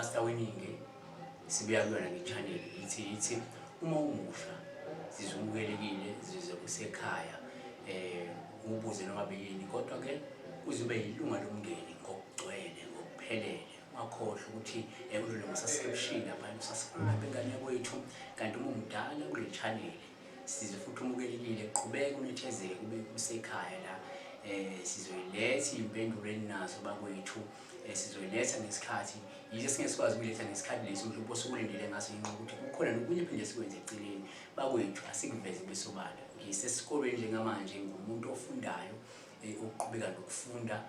Pastor weNingi sibuya kuyona nge-channel ithi uma umusha sizumukelekile zize kusekhaya ubuze noma beyini kodwa ke uzube yilunga lomndeni ngokugcwele ngokuphelele makhohle ukuthi kulolu subscription lapha usasubscribe ngane kwethu kanti uma umdala kule channel size futhi umukelekile qhubeka unethezeke kube kusekhaya la sizoyiletha impendulo eninazo bakwethu sizoyiletha ngesikhathi yize singesikwazi ukuletha ngesikhathi lesi mhlawumbe osukulindele ngaso inqobo ukuthi kukhona nokunye phinde sikwenze eceleni bakwethu asikuveze besobala ngisesikolweni njengamanje ngumuntu ofundayo ukuqhubeka nokufunda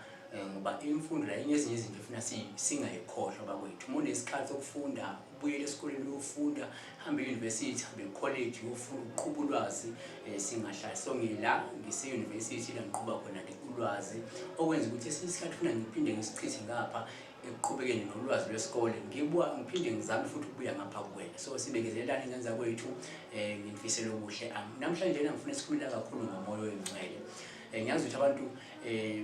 ngoba imfundo la ezinye izinto efuna singayikhohlwa bakwethu uma unesikhathi sokufunda ubuyele esikoleni uyofunda hambe e-university hambe e-college uyofunda uqhubha ulwazi singahlali songela ngise-university la ngiqhubha khona ulwazi okwenza ukuthi esikhathi funa ngiphinde ngisichithe ngapha ekuqhubekeni nolwazi lwesikole ngiphinde ngizame futhi ukubuya ngapha kuwena so sibekezelelane ngenza kwethu ngimfisela okuhle namhlanje ngifuna sikhuluma kakhulu ngomoya oyingcwele ngiyazi ukuthi abantu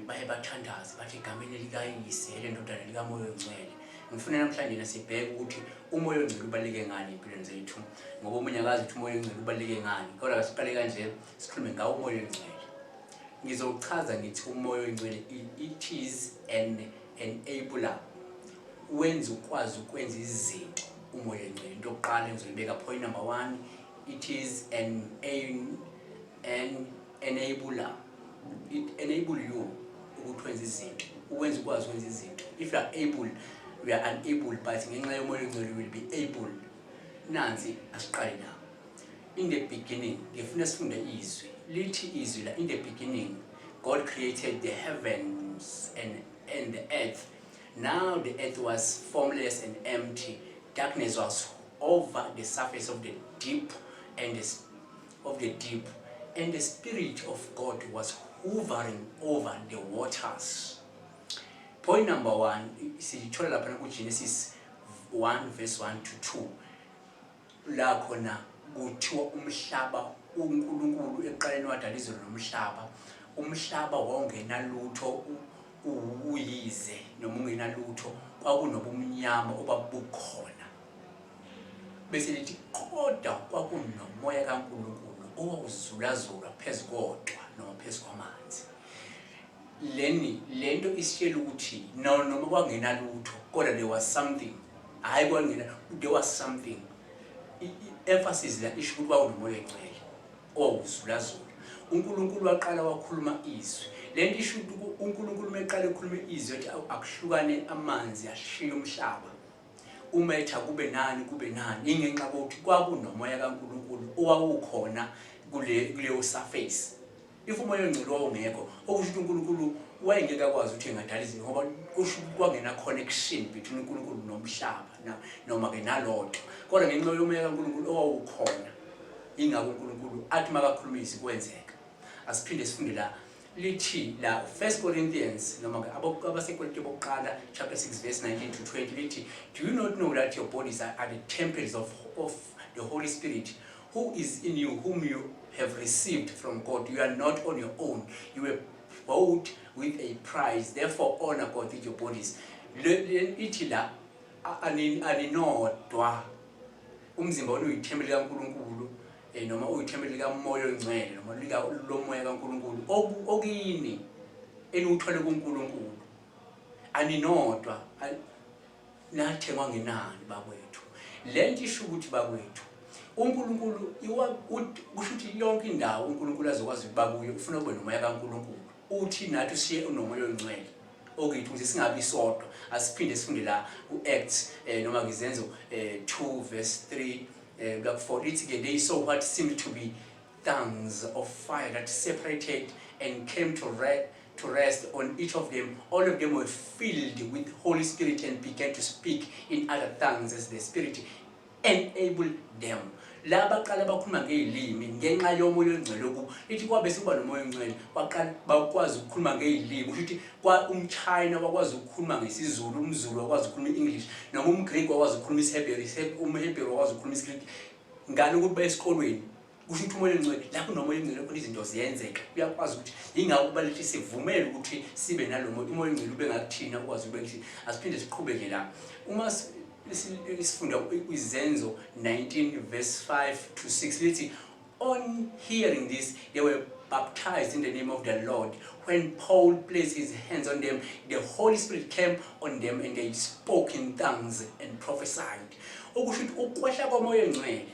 baye bathandaze bathi igameni likayise elendodana likamoya oyingcwele ngifuna namhlanje sibheke ukuthi umoya oyingcwele ubaluleke ngani empilweni zethu ngoba omunye akazi ukuthi umoya oyingcwele ubaluleke ngani kodwa siqale kanje sikhulume ngawo umoya oyingcwele ngizochaza ngithi umoya oyingcwele it is an enabler wenza ukwazi ukwenza izinto umoya oyingcwele into yokuqala engizoyibeka point number 1 it is an enabler. It enable you ukuthi wenze izinto ukwenza ukwazi ukwenza izinto if you are able we are unable but ngenxa yomoya oyingcwele will be able nansi asiqale la in the beginning ngifuna sifunde izwi lithi izwi la in the beginning God created the heavens and the earth. Now the earth was formless and empty. Darkness was over the surface of the deep and the Spirit of God was hovering over the waters. Point number 1, sithola lapha kuGenesis 1 verse 1 to 2. La khona kuthiwa umhlaba uNkulunkulu eqaleni wadala izulu nomhlaba. Umhlaba wawungenalutho uyize noma ungenalutho kwakunobumnyama obabukhona. Bese lithi kodwa kwakunomoya kaNkulunkulu owawuzulazula phezukodwa noma phezu kwamanzi. Lento isitshela ukuthi noma kwangenalutho kodwa there was something. Hayi there was something. Emphasis la isho ukuthi kwakunomoya oyingcwele owawuzulazula. uNkulunkulu waqala wakhuluma izwi. Lento isho ukuthi uNkulunkulu meqala ekhuluma izwi ethi akuhlukane amanzi ashiya umhlaba. Umetha kube nani ingenxa ukuthi kwakunomoya kaNkulunkulu owawukhona kuleyo surface. If umoya oyingcwele wawungekho okusho ukuthi uNkulunkulu wayengeke akwazi ukuthi engadala izinto ngoba kusho ukuthi kwangena connection between uNkulunkulu nomhlaba noma ke nalotho kodwa ngenxa yomoya kaNkulunkulu owawukhona ingakho uNkulunkulu athi makakhuluma izwi kwenzeka. Asiphinde sifunde la lithi la 1 Corinthians noma abaseKolinte bokuqala chapter 6 verse 19 to 20 lithi do you not know that your bodies are the temples of the Holy Spirit who is in you whom you have received from God? You are not on your own, you were bought with a price, therefore honor God with your bodies. Lithi la aninodwa umzimba wenu uyithempeli kaNkulunkulu noma uyithempeli likamoya oyingcwele noma lika lomoya kaNkulunkulu okini enuthole kuNkulunkulu aninodwa nathengwa ngenani bakwethu. Lento isho ukuthi bakwethu uNkulunkulu kusho ukuthi yonke indawo uNkulunkulu azokwazi ukuba kuyo ufuna kube nomoya kaNkulunkulu uthi nathi siye unomoya oyingcwele okuyithi ukuthi singabi sodwa. Asiphinde sifunde la uActs noma ngizenzo 2 verse 3 4 lithi ke they saw what seemed to be tongues of fire that separated and came to rest on each of them. All of them were filled with Holy Spirit and began to speak in other tongues as the Spirit enabled them. La baqala bakhuluma ngezilimi ngenxa yomoya oyingcwele kubo. Lithi kwabe sikuba nomoya oyingcwele baqala bakwazi ukukhuluma ngezilimi. Kusho ukuthi kwa umChina wakwazi ukukhuluma ngesiZulu, umZulu wakwazi ukukhuluma iEnglish, noma umGreek wakwazi ukukhuluma isiHebheru, umHebheru wakwazi ukukhuluma isiGreek. Ngani ukuthi bayesikolweni kusho ukuthi umoya oyingcwele la kunomoya oyingcwele khona izinto ziyenzeka. Uyakwazi ukuthi ingakho kubalulekile sivumele ukuthi sibe nalomoya oyingcwele ube ngakuthina ukwazi ube ngithi asiphinde siqhubeke la. Uma isifunda izenzo 19 verse 5 to 6 lithi, on hearing this they were baptized in the name of the Lord. When Paul placed his hands on them, the Holy Spirit came on them and they spoke in tongues and prophesied. Okusho ukuthi ukwehla komoya ongcwele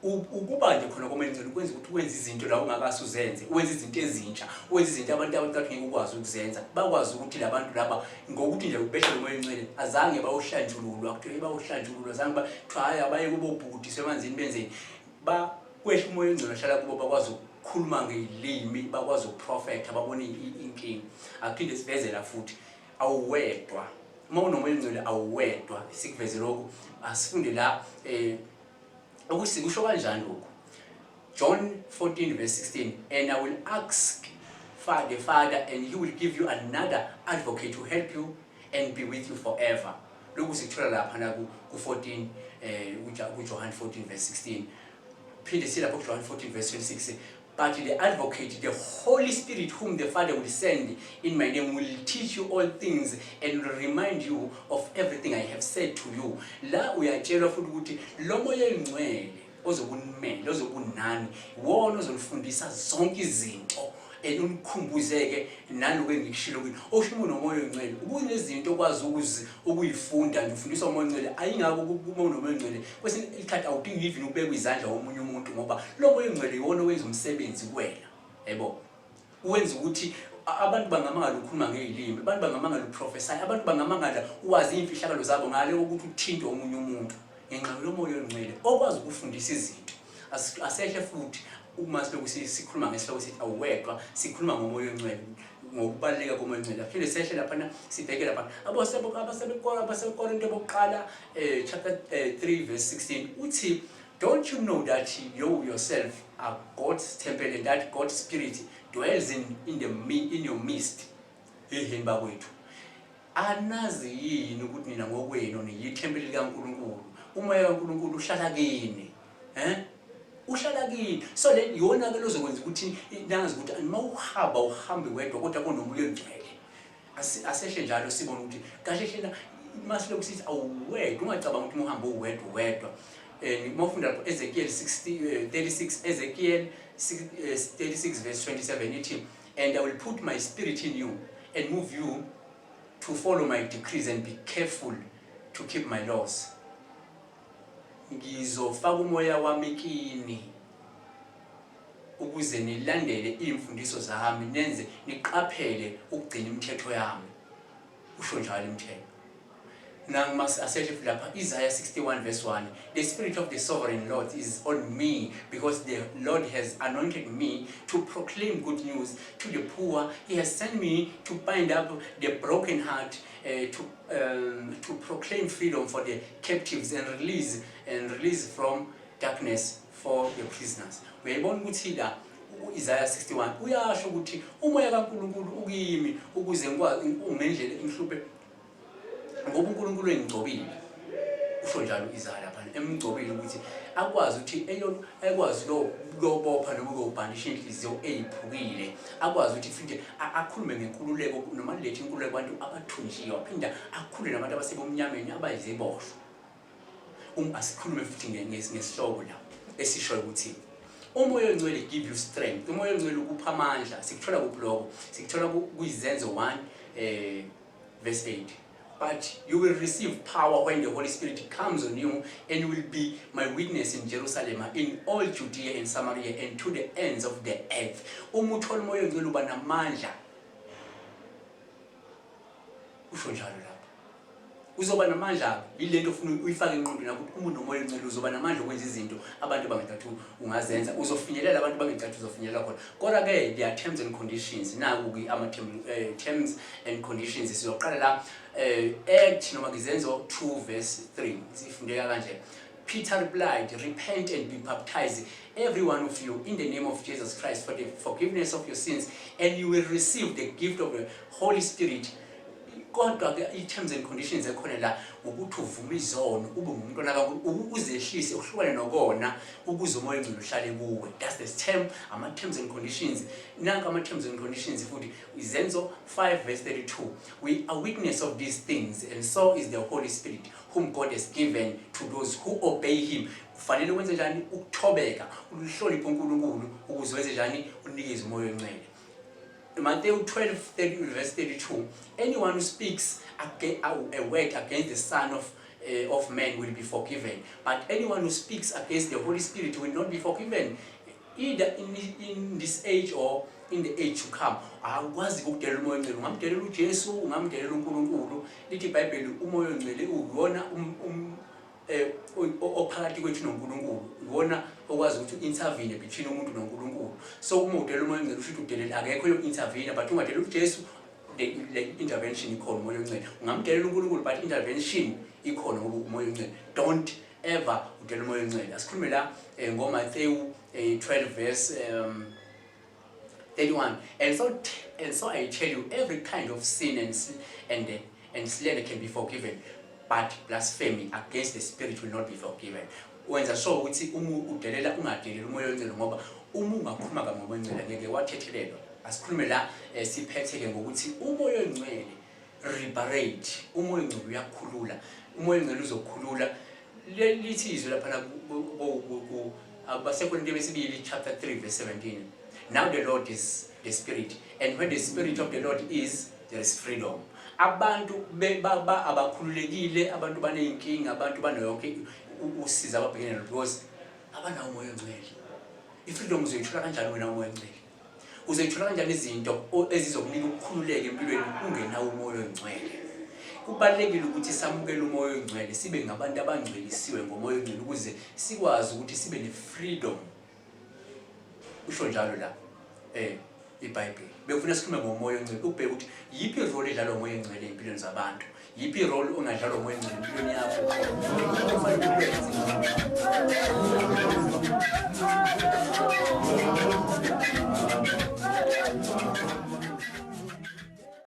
ukuba nje khona komoya ongcwele kwenza ukuthi wenze izinto la ungakazi uzenze, wenze izinto ezintsha, wenze izinto abantu abacathi ngeke ukwazi ukuzenza. Bakwazi ukuthi labantu laba ngokuthi nje ubehla komoya ongcwele azange bayohlanjululwa, akuthiwe bayohlanjululwa, azange bathiwa hayi abaye kubobhudiswa emanzini benzeni. Kwehla umoya ongcwele hlala kubo, bakwazi ukukhuluma ngelimi, bakwazi ukuprofetha, babone inkingi. Aphinde sivezela futhi awuwedwa. Uma unomoya ongcwele awuwedwa. Sikuveze lokho asifunde la ukuthi kusho kanjani lokho. John 14 verse 16, and I will ask the Father and he will give you another advocate to help you and be with you forever. Lokhu sikuthola lapha na ku 14 John 14 verse 16. Phinde silapho John 14 verse 26, but the advocate, the Holy Spirit, whom the Father will send in my name, will teach you all things and will remind you of everything I have said to you. La uyatshelwa futhi ukuthi lo moya ongcwele ozobunimele, ozobunani, wona ozolifundisa zonke izinto unikhumbuzeke naloku engikushilo ukuthi osho umuntu nomoya ongcwele ukunezinto okwazi ukuyifunda nje ufundiswa umoya ongcwele ayingako kumuntu nomoya ongcwele kwesinye isikhathi awudingi even ubeka izandla womunye umuntu ngoba lo moya ongcwele iwona owenza umsebenzi kuwena, yebo. Uwenza ukuthi abantu bangamangala ukukhuluma ngelimi, abantu bangamangala uprophesy, abantu bangamangala uwazi imfihlakalo zabo ngale ukuthi uthinte omunye umuntu ngenxa lo moya ongcwele okwazi ukufundisa izinto. Asehle futhi uma siloku sikhuluma ngesihloko sithi awuwedwa, sikhuluma ngomoya ongcwele, ngokubaleka komoya ongcwele. Phinde sehle lapha sibheke lapha abaseBekorinte bokuqala chapter 3 verse 16 uthi, don't you know that you yourself are God's temple and that God's Spirit dwells in your midst? Eheni bakwethu, anazi yini ukuthi nina ngokwenu niyithempeli likaNkulunkulu, umoya kaNkulunkulu uhlala kini, uhlala kini. So le yona ke lozokwenza ukuthi nangazi ukuthi uma uhambe wedwa kodwa konomoya ongcwele. Asehle njalo sibona ukuthi kahle hle masiloku sithi awuwedwa, ungacabanga ukuthi uhambe uwedwa. Mofunda lapho Ezekiel 36 Ezekiel 36 verse 27 ithi, and I will put my spirit in you and move you to follow my decrees and be careful to keep my laws. Ngizofaka umoya wami kini ukuze nilandele imfundiso zami, nenze niqaphele ukugcina imithetho yami. Usho njalo imithetho. Now asehle lapha Isaiah 61 verse 1, the Spirit of the Sovereign Lord is on me because the Lord has anointed me to proclaim good news to the poor. He has sent me to bind up the broken heart, to proclaim freedom for the captives and release from darkness for the prisoners. Uyayibona ukuthi la Isaiah 61 uyasho ukuthi umoya kaNkulunkulu ukimi ukuze ngikwazi ngendlela imhluphe ngoba uNkulunkulu engigcobile. Usho njalo Isaiah lapha emgcobile ukuthi akwazi ukuthi ekwazi lokubopha noma ukubhanisha inhliziyo eziphukile, akwazi ukuthi futhi akhulume ngenkululeko noma lethe inkululeko abantu abathunjiwe, aphinda akhulule nabantu abasebomnyameni abayiziboshwa. Asikhulume futhi ngesihloko la esisho ukuthi umoya ongcwele give you strength. Umoya ongcwele ukupha amandla. Sikuthola kublog, sikuthola kuizenzo 1 verse 8. But you will receive power when the Holy Spirit comes on you, and you will be my witness in Jerusalem, in all Judea and Samaria, and to the ends of the earth. Umuthola umoya ongcwele uba namandla. Usho njalo lapha. Uzoba namandla ilento ufuna uyifake engqondweni ukuthi umuntu nomoya ongcwele uzoba namandla ukwenza izinto abantu bangacathi ungazenza, uzofinyelela abantu bangacathi uzofinyelela khona. Kodwa ke there are terms and conditions. Naku ke ama terms and conditions sizoqala la Act noma Izenzo 2 verse 3 sifundeka kanje. Peter replied, repent and be baptized, every one of you, in the name of Jesus Christ for the forgiveness of your sins, and you will receive the gift of the Holy Spirit. Kodwa ke terms and conditions ekhona la ukuthi uvume izono ube ngumntwana kaNkulunkulu uzehlise uhlukane nokona ukuze umoya ongcwele uhlale kuwe. That's the term, ama-terms and conditions. Nanka ama-terms and conditions futhi Izenzo 5:32. We are witness of these things, and so is the Holy Spirit whom God has given to those who obey him. Kufanele wenze njani ukuthobeka uhloniphe uNkulunkulu ukuze wenze njani unikeze umoya ongcwele. Matthew 12:32. Anyone who speaks a word against the Son of Man will be forgiven, but anyone who speaks against the Holy Spirit will not be forgiven, either in this age or in the age to come. Akwazi ukudelela umoya ongcwele, ungamdelela uJesu, ungamdelela uNkulunkulu. Lithi iBhayibheli umoya ongcwele uwona ophakathi kwethu noNkulunkulu, uwona okwazi ukuthi intervene between umuntu noNkulunkulu. So uma udelela umoya ongcwele usho udelela akekho yo intervene, but ungadelela uJesu the intervention ikhona umoya ongcwele. Ungamdelela uNkulunkulu but intervention ikhona ngoba umoya ongcwele. Don't ever udelela umoya ongcwele. Asikhulume la ngoMathewu 12:31. And so I tell you, every kind of sin and slander can be forgiven, but blasphemy against the Spirit will not be forgiven. Wenza sure ukuthi udelela ungadelela umoya ongcwele ngoba uma ungakhuluma ngomoya ongcwele ngeke wathethelelwa. Asikhulume la siphetheke ngokuthi umoya ongcwele liberate, umoya ongcwele uyakhulula, umoya ongcwele uzokhulula. Lithi izwi lapha abaseKorinte besibili chapter 3:17. Now the Lord is the Spirit, and when the Spirit of the Lord is, there is freedom. Abantu abakhululekile, abantu baneyinkinga, abantu banoyonke usiza ababhekene nalo because abanawo umoya ongcwele. I-freedom uzoyithola kanjani wena umoya ongcwele? Uzoyithola kanjani izinto ezizokunika ukukhululeka empilweni ungenawo umoya ongcwele? Kubalekile ukuthi samukele umoya ongcwele, sibe ngabantu abangcwelisiwe ngomoya ongcwele ukuze sikwazi ukuthi sibe ne-freedom. Usho njalo la iBhayibheli. Bekufuna sikhulume ngomoya ongcwele ubheke ukuthi yiphi irole edlalwa umoya ongcwele empilweni zabantu, yiphi irole ongadlalwa umoya ongcwele empilweni yakho. Kufanele